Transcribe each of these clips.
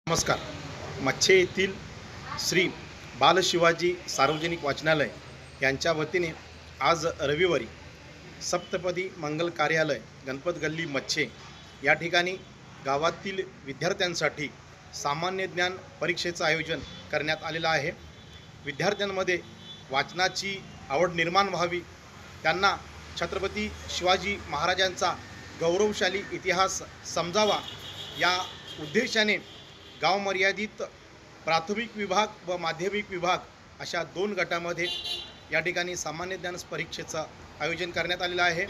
नमस्कार. मच्छे येथील श्री बालशिवाजी सार्वजनिक वाचनालय यांच्या वतीने आज रविवारी सप्तपदी मंगल कार्यालय गणपत गल्ली मच्छे या ठिकाणी गावातील विद्यार्थ्यांसाठी सामान्य ज्ञान परीक्षेचं आयोजन करण्यात आलेलं आहे. विद्यार्थ्यांमध्ये वाचनाची आवड निर्माण व्हावी, त्यांना छत्रपती शिवाजी महाराजांचा गौरवशाली इतिहास समजावा या उद्देशाने गाव मर्यादित प्राथमिक विभाग व माध्यमिक विभाग अशा 2 गटामध्ये या ठिकाणी सामान्य ज्ञान परीक्षेचं आयोजन करण्यात आलेलं आहे.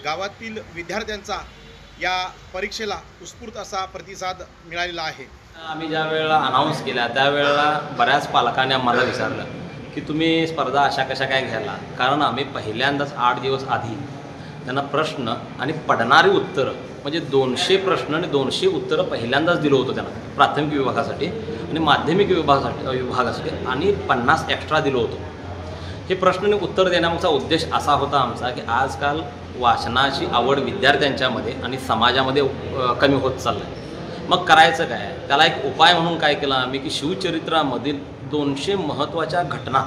गावातील विद्यार्थ्यांचा या परीक्षेला उत्स्फूर्त असा प्रतिसाद मिळालेला आहे. आम्ही ज्या वेळेला अनाऊन्स केला त्यावेळेला बऱ्याच पालकांनी आम्हाला विचारलं की तुम्ही स्पर्धा अशा कशा काय घ्यायला, कारण आम्ही पहिल्यांदाच 8 दिवस आधी त्यांना प्रश्न आणि पडणारी उत्तरं म्हणजे 200 प्रश्न आणि 200 उत्तरं पहिल्यांदाच दिलं होतं त्यांना प्राथमिक विभागासाठी आणि माध्यमिक विभागासाठी आणि 50 एक्स्ट्रा दिलं होतं. हे प्रश्न आणि उत्तर देण्यामागचा उद्देश असा होता आमचा की आजकाल वाचनाची आवड विद्यार्थ्यांच्यामध्ये आणि समाजामध्ये कमी होत चाललं आहे. मग करायचं काय, त्याला एक उपाय म्हणून काय केला आम्ही की शिवचरित्रामधील 200 महत्त्वाच्या घटना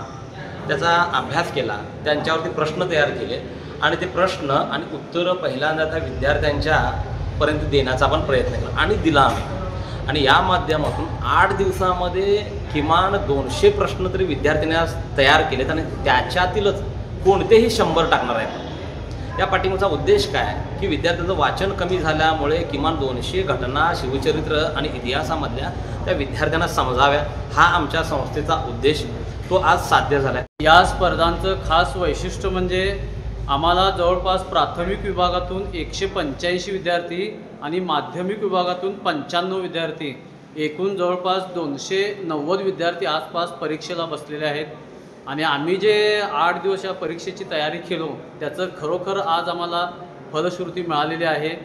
त्याचा अभ्यास केला, त्यांच्यावरती प्रश्न तयार केले आणि ते प्रश्न आणि उत्तरं पहिल्यांदा त्या विद्यार्थ्यांच्यापर्यंत देण्याचा आपण प्रयत्न केला आणि दिला आम्ही. आणि या माध्यमातून 8 दिवसामध्ये किमान 200 प्रश्न तरी विद्यार्थ्यांनी तयार केलेत आणि त्याच्यातीलच कोणतेही 100 टाकणार आहेत. या पाठीमागचा उद्देश काय की विद्यार्थ्यांचं वाचन कमी झाल्यामुळे किमान 200 घटना शिवचरित्र आणि इतिहासामधल्या त्या विद्यार्थ्यांना समजाव्या, हा आमच्या संस्थेचा उद्देश तो आज साध्य झाला आहे. या स्पर्धांचं खास वैशिष्ट्य म्हणजे आम्हाला जवळपास प्राथमिक विभागातून 185 विद्यार्थी आणि माध्यमिक विभागातून 95 विद्यार्थी, एकूण जवळपास 290 विद्यार्थी आसपास परीक्षेला बसलेले आहेत. आणि आम्ही जे 8 दिवस या परीक्षेची तयारी केलो त्याचं खरोखर आज आम्हाला फलश्रुती मिळालेली आहे.